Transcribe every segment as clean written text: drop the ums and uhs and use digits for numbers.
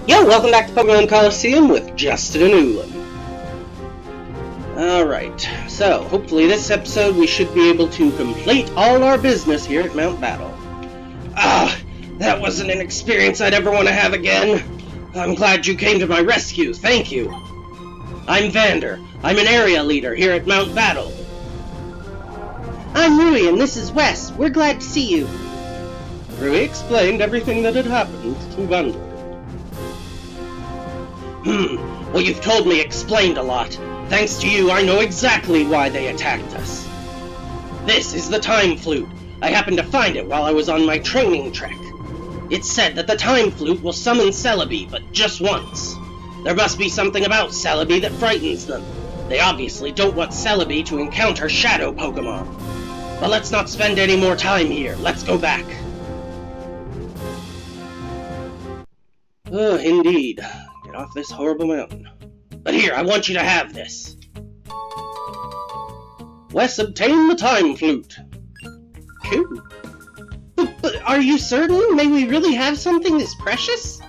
Yo, welcome back to Pokemon Colosseum with Justin and Ulan. Alright, so hopefully this episode we should be able to complete all our business here at Mount Battle. That wasn't an experience I'd ever want to have again. I'm glad you came to my rescue, thank you. I'm Vander. I'm an area leader here at Mount Battle. I'm Rui, and this is Wes. We're glad to see you. Rui explained everything that had happened to Vander. Well, you've told me explained a lot. Thanks to you, I know exactly why they attacked us. This is the Time Flute. I happened to find it while I was on my training trek. It's said that the Time Flute will summon Celebi, but just once. There must be something about Celebi that frightens them. They obviously don't want Celebi to encounter Shadow Pokemon. But let's not spend any more time here. Let's go back. Oh, indeed. Get off this horrible mountain. But here, I want you to have this. Wes obtained the Time Flute. Cool. But are you certain? May we really have something this precious?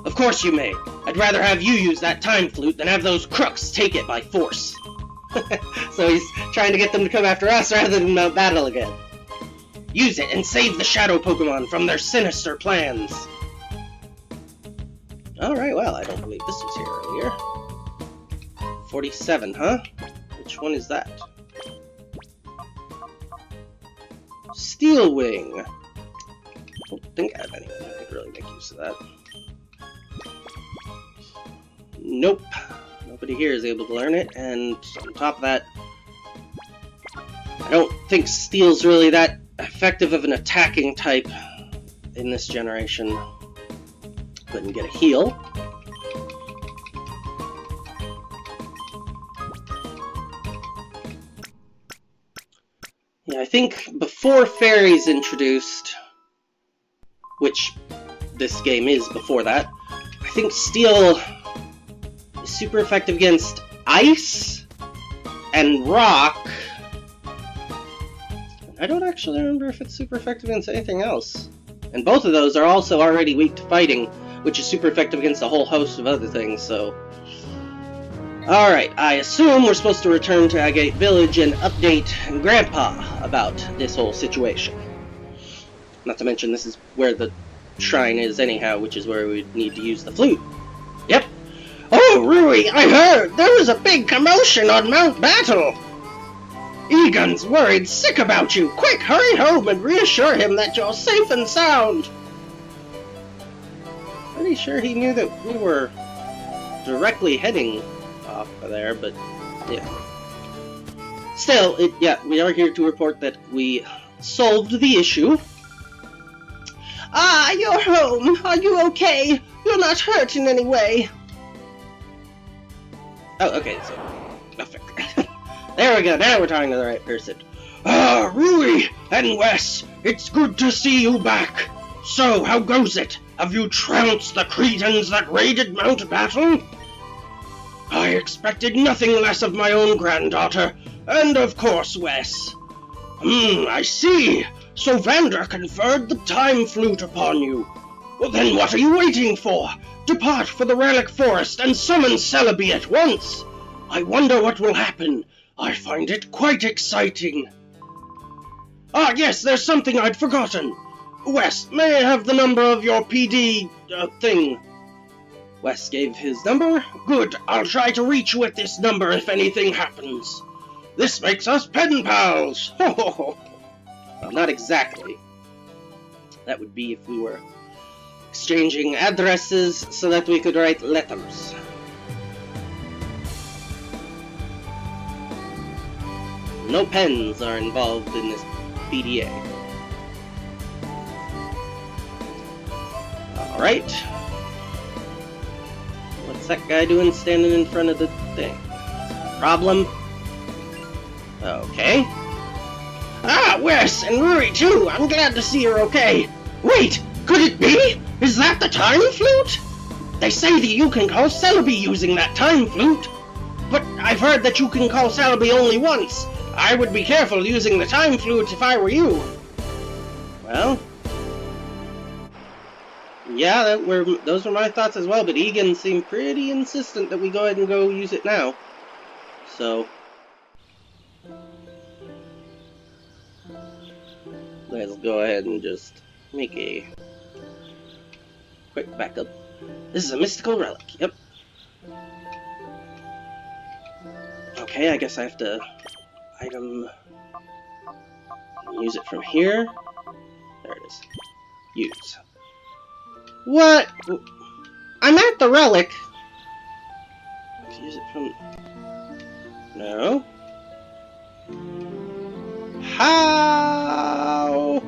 Of course you may. I'd rather have you use that Time Flute than have those crooks take it by force. So he's trying to get them to come after us rather than Mount Battle again. Use it and save the Shadow Pokemon from their sinister plans. Alright, well, I don't believe this was here earlier. 47, huh? Which one is that? Steel Wing. I don't think I have anyone who could really make use of that. Nope. Nobody here is able to learn it, and on top of that, I don't think Steel's really that effective of an attacking type in this generation. Couldn't get a heal. Yeah, I think before Fairy's introduced, which this game is before that, I think Steel is super effective against Ice and Rock. I don't actually remember if it's super effective against anything else. And both of those are also already weak to fighting, which is super effective against a whole host of other things, so... Alright, I assume we're supposed to return to Agate Village and update Grandpa about this whole situation. Not to mention this is where the shrine is anyhow, which is where we need to use the flute. Yep. Oh, Rui, I heard! There was a big commotion on Mount Battle! Egon's worried sick about you! Quick, hurry home and reassure him that you're safe and sound! Pretty sure he knew that we were directly heading off of there, but yeah. Still, we are here to report that we solved the issue. Ah, you're home! Are you okay? You're not hurt in any way. Oh, okay, so... There we go, now we're talking to the right person. Rui and Wes, it's good to see you back. So, how goes it? Have you trounced the Cretans that raided Mount Battle? I expected nothing less of my own granddaughter, and of course Wes. I see. So Vander conferred the Time Flute upon you. Well then what are you waiting for? Depart for the Relic Forest and summon Celebi at once. I wonder what will happen. I find it quite exciting. Ah, yes, there's something I'd forgotten. Wes, may I have the number of your PD, thing? Wes gave his number. Good, I'll try to reach you at this number if anything happens. This makes us pen pals! Ho ho ho! Well, not exactly. That would be if we were exchanging addresses so that we could write letters. No pens are involved in this PDA. Alright. What's that guy doing standing in front of the thing? Problem? Okay. Ah, Wes and Ruri too! I'm glad to see you're okay! Wait! Could it be? Is that the Time Flute? They say that you can call Celebi using that Time Flute. But I've heard that you can call Celebi only once. I would be careful using the Time Flute if I were you. Well, Yeah, those were my thoughts as well, but Egan seemed pretty insistent that we go ahead and go use it now. So let's go ahead and just make a quick backup. This is a mystical relic, yep. Okay, I guess I have to item, use it from here. There it is. Use. What? I'm at the relic. Let's use it from... No. How?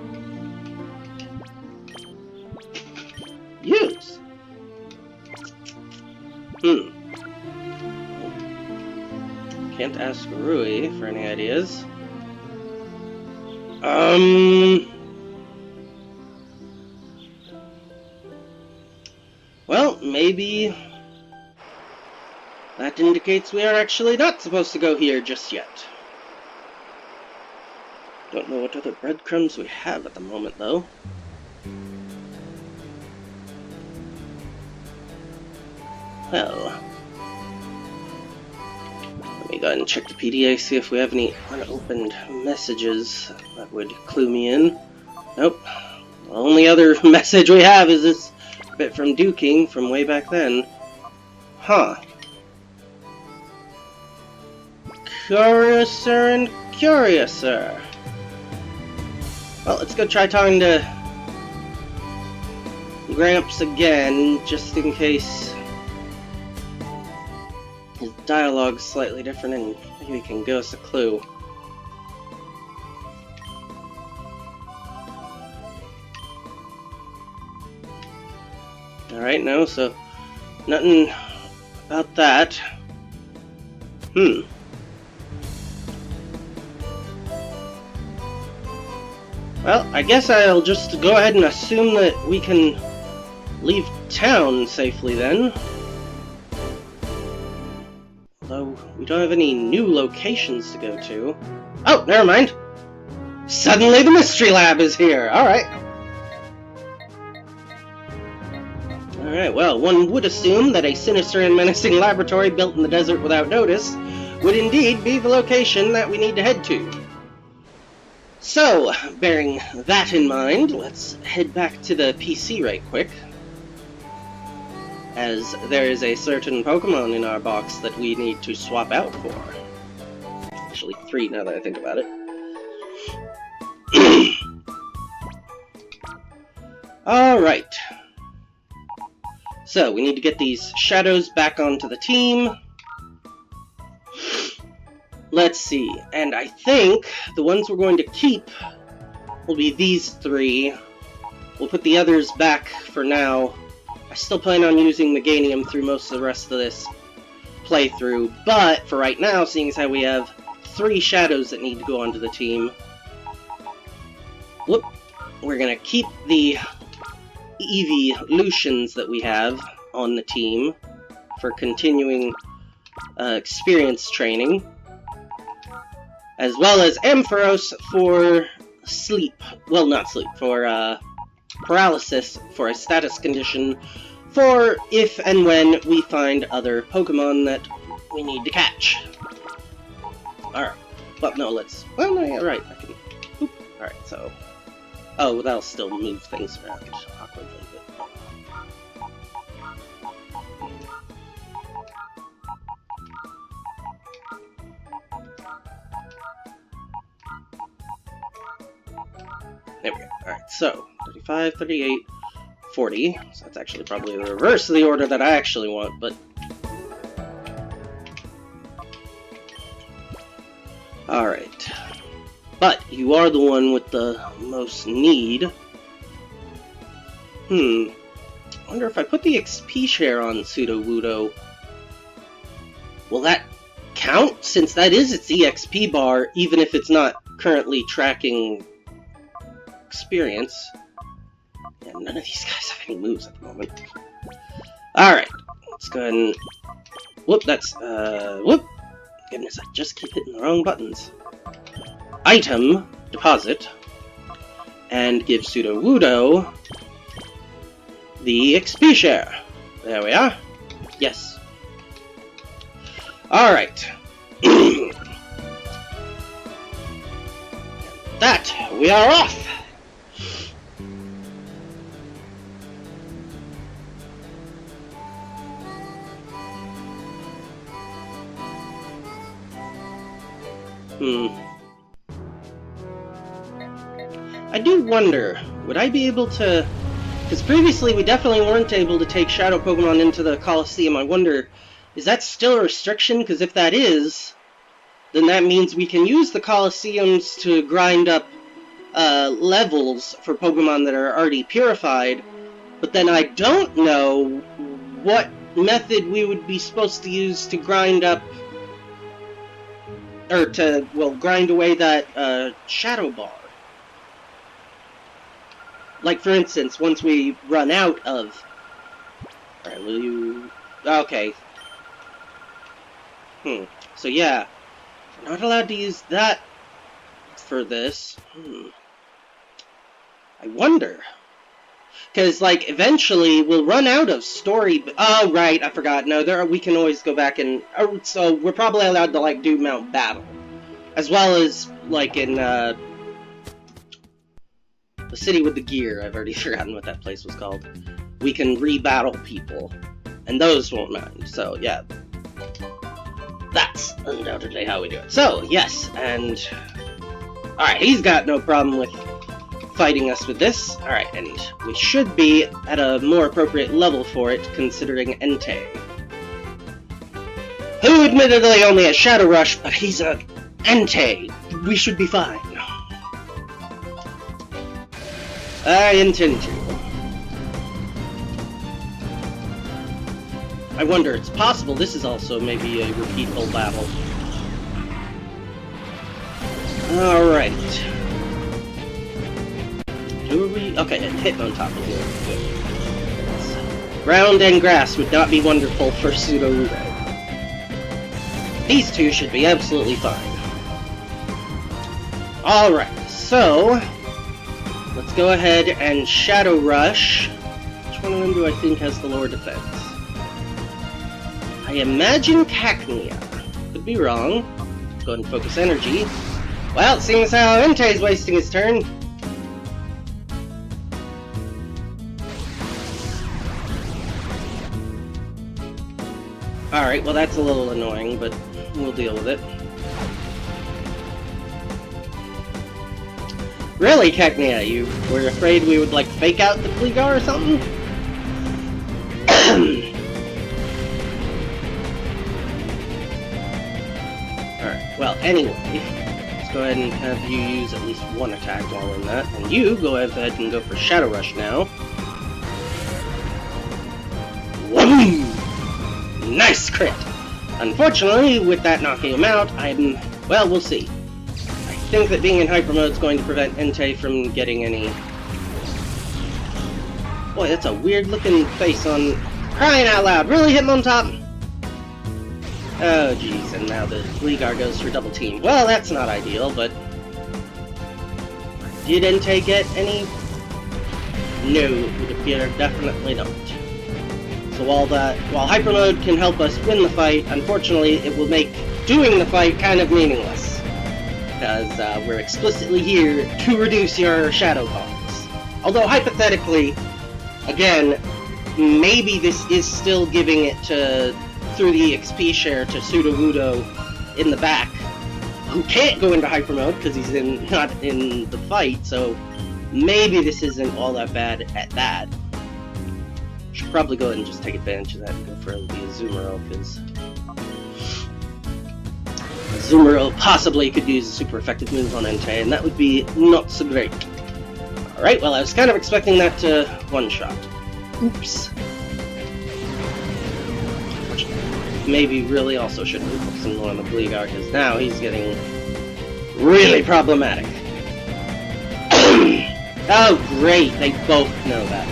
Use. Can't ask Rui for any ideas. Well, maybe that indicates we are actually not supposed to go here just yet. Don't know what other breadcrumbs we have at the moment, though. Well, let me go ahead and check the PDA, see if we have any unopened messages that would clue me in. Nope. The only other message we have is this bit from Duking from way back then. Huh. Curiouser and curiouser. Well, let's go try talking to Gramps again, just in case his dialogue's slightly different and maybe he can give us a clue. Alright, no, so nothing about that. Well, I guess I'll just go ahead and assume that we can leave town safely then. Although, we don't have any new locations to go to. Oh, never mind! Suddenly the Mystery Lab is here! Alright. Alright, well, one would assume that a sinister and menacing laboratory built in the desert without notice would indeed be the location that we need to head to. So, bearing that in mind, let's head back to the PC right quick, as there is a certain Pokemon in our box that we need to swap out for. Actually, 3 now that I think about it. Alright. So, we need to get these shadows back onto the team. Let's see, and I think the ones we're going to keep will be these 3. We'll put the others back for now. I still plan on using Meganium through most of the rest of this playthrough, but for right now, seeing as how we have 3 shadows that need to go onto the team, whoop, we're gonna keep the evolutions that we have on the team for continuing experience training, as well as Ampharos for sleep. Well, not sleep, for paralysis for a status condition for if and when we find other Pokemon that we need to catch. Alright. Well, no, let's... Well, no, yeah, right. I can... Boop. Alright, so... Oh, that'll still move things around awkwardly, but... There we go. Alright, so 35, 38, 40. So that's actually probably the reverse of the order that I actually want, but... Alright. But you are the one with the most need. I wonder if I put the XP share on Sudowoodo, will that count? Since that is its EXP bar, even if it's not currently tracking experience. Yeah, none of these guys have any moves at the moment. Alright, let's go ahead and... Whoop, that's... Whoop! Goodness, I just keep hitting the wrong buttons. Item, deposit, and give Sudowoodo the XP share. There we are. Yes. Alright. That, we are off! I do wonder, would I be able to... Because previously we definitely weren't able to take Shadow Pokemon into the Colosseum. I wonder, is that still a restriction? Because if that is, then that means we can use the Colosseums to grind up levels for Pokemon that are already purified. But then I don't know what method we would be supposed to use to grind up... Or to, well, grind away that Shadow Bar. Like, for instance, once we run out of... Alright, will you... Okay. So, yeah. We're not allowed to use that for this. I wonder. Because, like, eventually we'll run out of story... Oh, right, I forgot. No, we can always go back and... Oh, so we're probably allowed to, like, do Mount Battle. As well as, like, in, the city with the gear. I've already forgotten what that place was called. We can re-battle people. And those won't mind. So, yeah. That's undoubtedly how we do it. So, yes, and... Alright, he's got no problem with fighting us with this. Alright, and we should be at a more appropriate level for it, considering Entei. Who admittedly only has Shadow Rush, but he's a Entei. We should be fine. I intend to. I wonder, it's possible this is also maybe a repeatable battle. Alright. Who are we? Okay, Hitmontop is here. Good. Ground and grass would not be wonderful for Sudowoodo. These two should be absolutely fine. Alright, so... let's go ahead and Shadow Rush. Which one of them do I think has the lower defense? I imagine Cacnea. Could be wrong. Let's go ahead and focus energy. Well, seeing as how Entei's wasting his turn. Alright, well that's a little annoying, but we'll deal with it. Really, Cacnea? You were afraid we would, like, fake out the Gligar or something? Alright, well, anyway, let's go ahead and have you use at least one attack while in that. And you go ahead and go for Shadow Rush now. Whoom! Nice crit! Unfortunately, with that knocking him out, well, we'll see. I think that being in Hyper Mode is going to prevent Entei from getting any... Boy, that's a weird looking face on... Crying out loud! Really, Hitmontop? Oh, jeez, and now the Gligar goes for double team. Well, that's not ideal, but... Did Entei get any? No, it would appear definitely not. So while Hyper Mode can help us win the fight, unfortunately it will make doing the fight kind of meaningless. Because we're explicitly here to reduce your Shadow Balls. Although hypothetically, again, maybe this is still giving it through the XP share to Sudowoodo in the back, who can't go into Hyper Mode because he's not in the fight, so maybe this isn't all that bad at that. Should probably go ahead and just take advantage of that and go for the Azumarill, because Azumarill possibly could use a super effective move on Entei, and that would be not so great. Alright, well, I was kind of expecting that to one-shot. Oops. Maybe really also should be focusing more on the Gligar, because now he's getting really problematic. Oh, great, they both know that.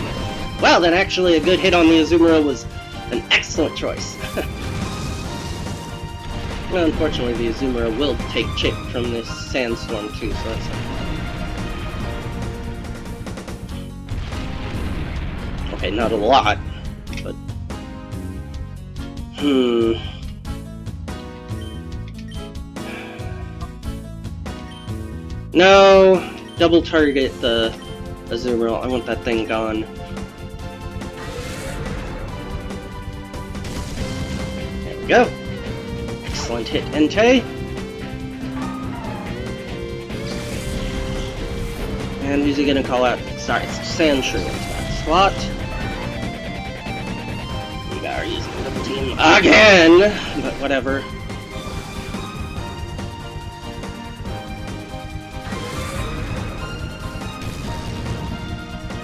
Well, then actually a good hit on the Azumarill was an excellent choice. Well, unfortunately the Azumarill will take chip from this sandstorm too, so that's Okay, not a lot, but... No! Double target the Azumarill. I want that thing gone. There we go. Excellent hit, Entei. And who's he gonna call out? Sorry, it's Sandshrew into that slot. We are using double team again! But whatever.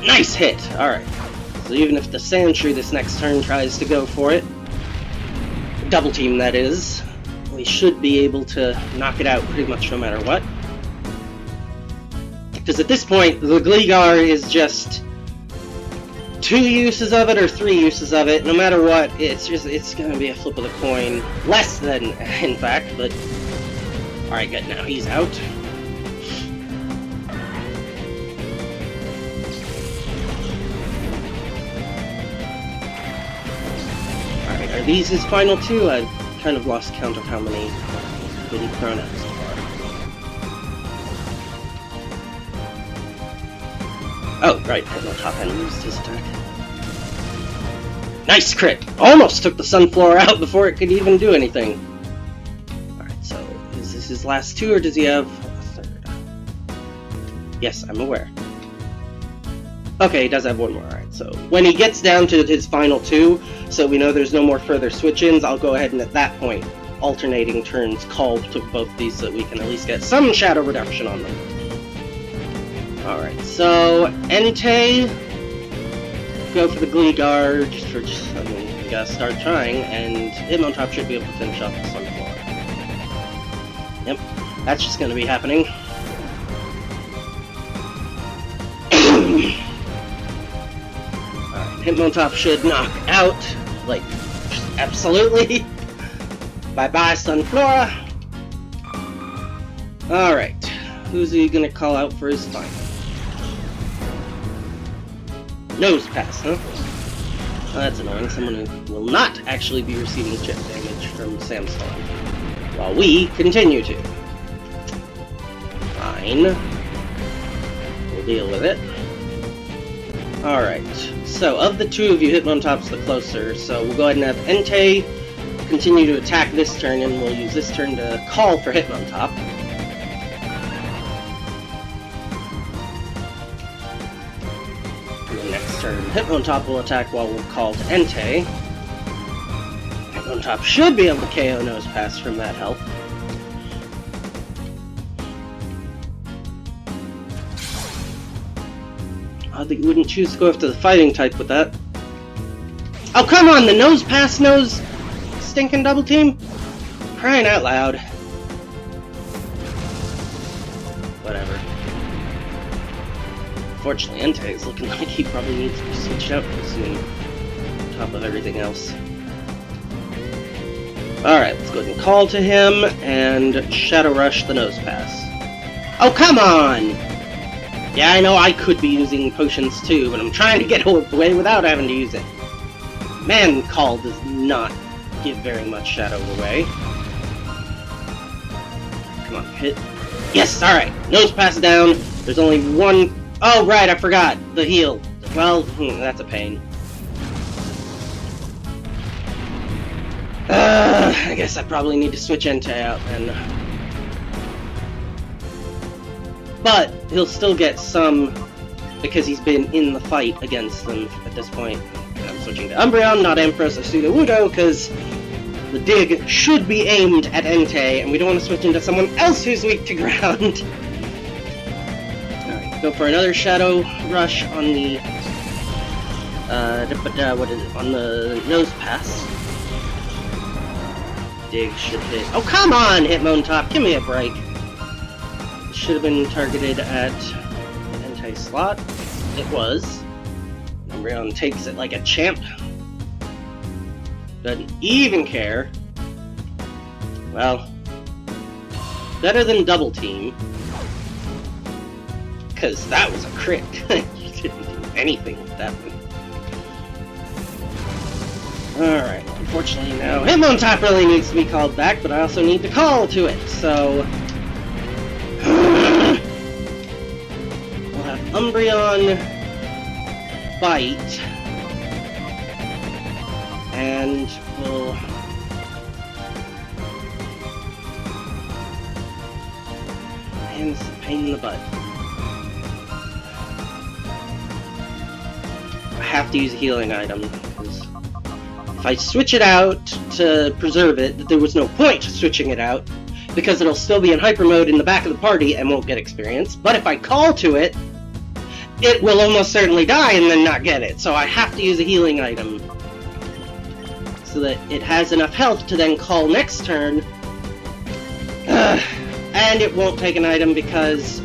Nice hit! Alright. So even if the Sandshrew this next turn tries to go for it, double team that is, we should be able to knock it out pretty much no matter what. Because at this point, the Gligar is just 2 uses of it or 3 uses of it. No matter what, it's going to be a flip of the coin. Less than, in fact, but... Alright, good, now he's out. Alright, are these his final 2? I've kind of lost count of how many have been thrown out so far. Oh, right, Hypnotop hadn't used his attack. Nice crit! Almost took the Sunflower out before it could even do anything. Alright, so is this his last 2 or does he have a 3rd? Yes, I'm aware. Okay, he does have 1 more, alright, so when he gets down to his final 2, so we know there's no more further switch-ins, I'll go ahead and at that point, alternating turns, call to both these so that we can at least get some shadow reduction on them. Alright, so Entei, go for the Gligar, I mean, you gotta start trying, and Hitmontop should be able to finish off the Sunflower. Yep, that's just gonna be happening. Alright, Hitmontop should knock out, like, absolutely. Bye-bye, Sunflora. Alright, who's he gonna call out for his final? Nose pass, huh? Oh, that's annoying. Someone who will not actually be receiving chip damage from Samstorm, while we continue to. Fine. We'll deal with it. Alright, so of the 2 of you, Hitmontop's the closer, so we'll go ahead and have Entei continue to attack this turn, and we'll use this turn to call for Hitmontop. Turn. Hitmontop will attack while we'll call to Entei. Hitmontop should be able to KO Nose Pass from that help. Odd that you wouldn't choose to go after the fighting type with that. Oh, come on! The Nose Pass knows stinking double team? Crying out loud. Whatever. Unfortunately, Entei is looking like he probably needs to be switched out soon, on top of everything else. Alright, let's go ahead and call to him, and Shadow Rush the Nose Pass. Oh, come on! Yeah, I know I could be using potions too, but I'm trying to get away without having to use it. Man, Call does not give very much shadow away. Come on, hit. Yes, alright, Nose Pass down. There's only 1... Oh, right, I forgot. The heal. Well, that's a pain. I guess I probably need to switch Entei out then. But he'll still get some because he's been in the fight against them at this point. And I'm switching to Umbreon, not Empress or Sudowoodo, because the dig should be aimed at Entei, and we don't want to switch into someone else who's weak to ground. Go for another Shadow Rush on the, what is it, on the Nose Pass. Dig should hit. Oh, come on, Hitmontop, give me a break. It should have been targeted at the Entei slot. It was. Umbreon takes it like a champ. Doesn't even care. Well, better than double team. Because that was a crit. You didn't do anything with that one. Alright, unfortunately now Hitmontop really needs to be called back, but I also need to call to it, so... we'll have Umbreon Bite, and we'll... Man, this is a pain in the butt. I have to use a healing item, because if I switch it out to preserve it, there was no point switching it out, because it'll still be in hyper mode in the back of the party and won't get experience. But if I call to it, it will almost certainly die and then not get it. So I have to use a healing item, so that it has enough health to then call next turn. And it won't take an item because...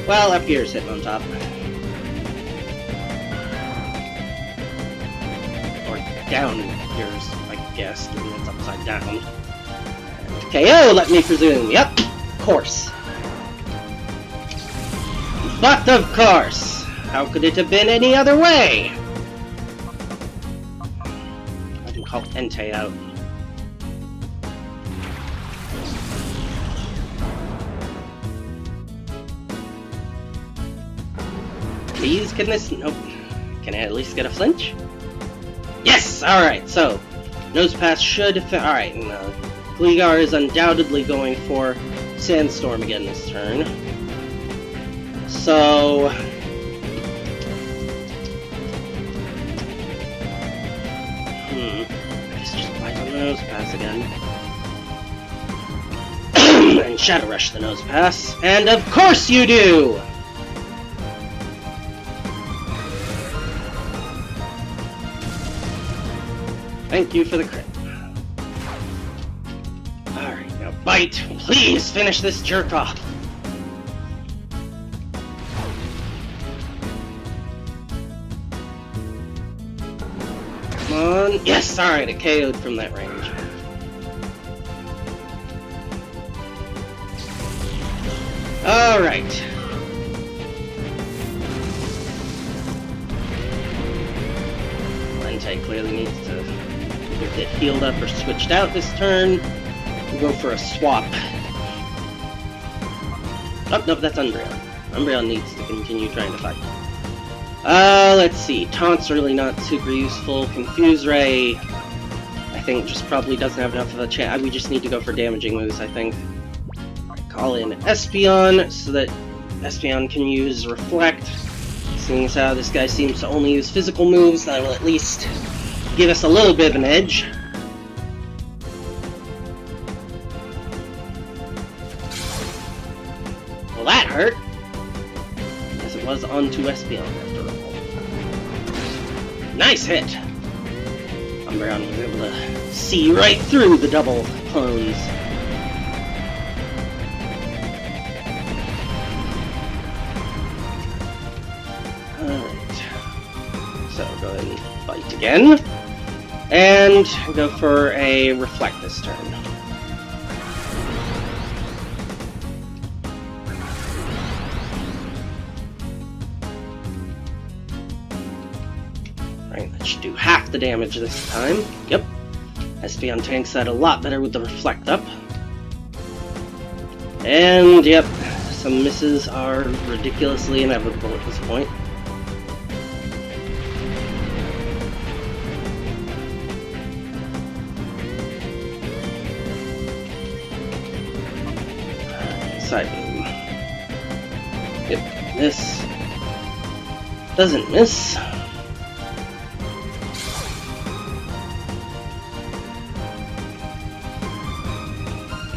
well, up here's Hitmontop. Or down here's, I guess, given it's upside down. And KO, let me presume. Yep, of course. But of course! How could it have been any other way? I can call Entei out. Please, can this... nope. Can I at least get a flinch? Yes! Alright, so... Nosepass should... alright, no. Gligar is undoubtedly going for Sandstorm again this turn. So... I guess just bite on the Nosepass again. And Shadow Rush the Nosepass. And of course you do! Thank you for the crit. Alright, now bite! Please finish this jerk off! Come on. Yes! Alright, it KO'd from that range. Alright. Entei clearly needs to either get healed up or switched out this turn. We'll go for a swap. Oh, no, that's Umbreon. Umbreon needs to continue trying to fight. Let's see. Taunt's really not super useful. Confuse Ray, I think, just probably doesn't have enough of a chance. We just need to go for damaging moves, I think. Call in Espeon, so that Espeon can use Reflect. Seeing as how this guy seems to only use physical moves, that will at least give us a little bit of an edge. Well, that hurt. As it was onto Espeon after all. Nice hit! Umbreon was able to see right through the double clones. So go ahead and fight again, and go for a Reflect this turn. Right, that should do half the damage this time. Yep. Espeon tanks that a lot better with the Reflect up. And yep, some misses are ridiculously inevitable at this point. Side beam. Yep, this doesn't miss.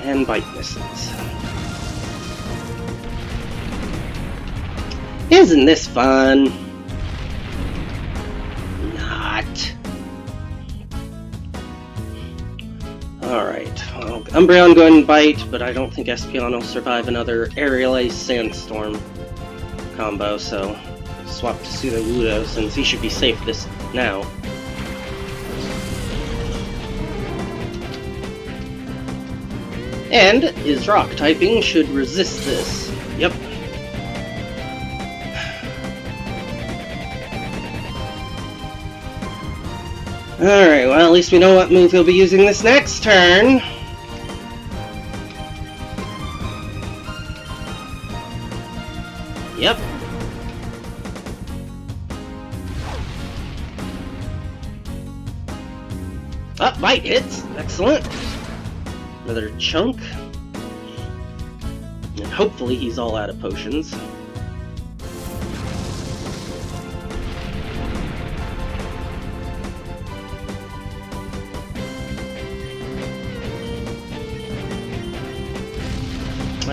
And bite misses. Isn't this fun? Not. Alright, well, Umbreon going and bite, but I don't think Espeon will survive another Aerial Ace Sandstorm combo, so swap to Sudowoodo since he should be safe this now. And his rock typing should resist this. Yep. Alright, well, at least we know what move he'll be using this next turn. Yep. Oh, bite hits. Excellent. Another chunk. And hopefully he's all out of potions.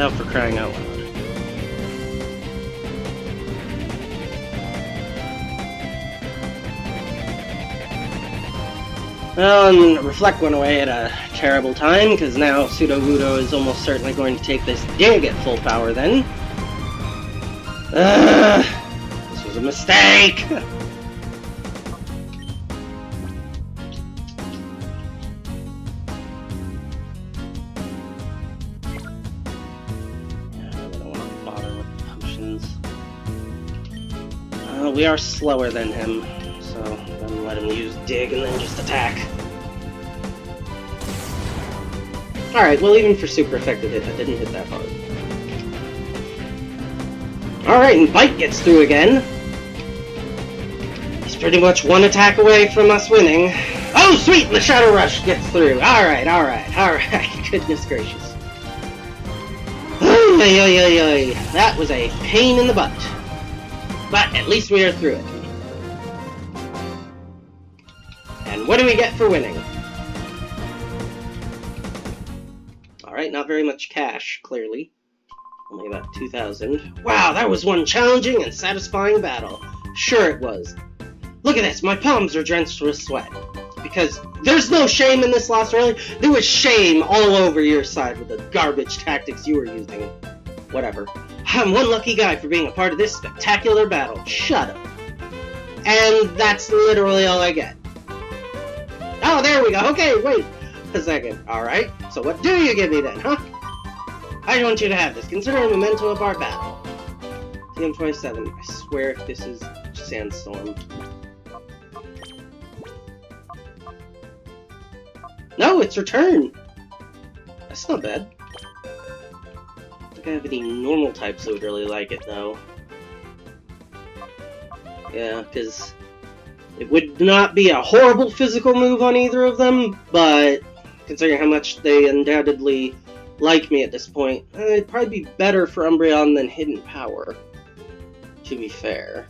Oh, for crying out loud. And Reflect went away at a terrible time, because now Sudowoodo is almost certainly going to take this dig at full power then. This was a mistake! We are slower than him, so then let him use dig and then just attack. Alright, well even for super effective hit, that didn't hit that hard. Alright, and Bite gets through again. He's pretty much one attack away from us winning. Oh sweet, and the Shadow Rush gets through. Alright. Goodness gracious. Oy. That was a pain in the butt. But at least we are through it. And what do we get for winning? Alright, not very much cash, clearly. Only about 2,000. Wow, that was one challenging and satisfying battle. Sure it was. Look at this, my palms are drenched with sweat. Because there's no shame in this loss, really. There was shame all over your side with the garbage tactics you were using. Whatever. I'm one lucky guy for being a part of this spectacular battle. Shut up. And that's literally all I get. Oh, there we go. Okay, wait a second. Alright, so what do you give me then, huh? I want you to have this. Consider a memento of our battle. TM27. I swear if this is Sandstorm. No, it's Return. That's not bad. I don't think I have any normal types that would really like it, though. Yeah, because it would not be a horrible physical move on either of them, but considering how much they undoubtedly like me at this point, it'd probably be better for Umbreon than Hidden Power, to be fair.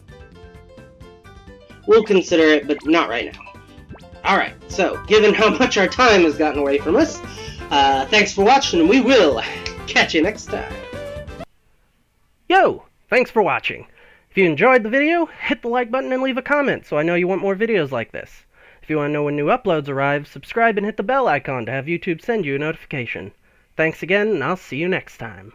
We'll consider it, but not right now. Alright, so, given how much our time has gotten away from us, thanks for watching, and we will catch you next time. Yo! Thanks for watching. If you enjoyed the video, hit the like button and leave a comment so I know you want more videos like this. If you want to know when new uploads arrive, subscribe and hit the bell icon to have YouTube send you a notification. Thanks again, and I'll see you next time.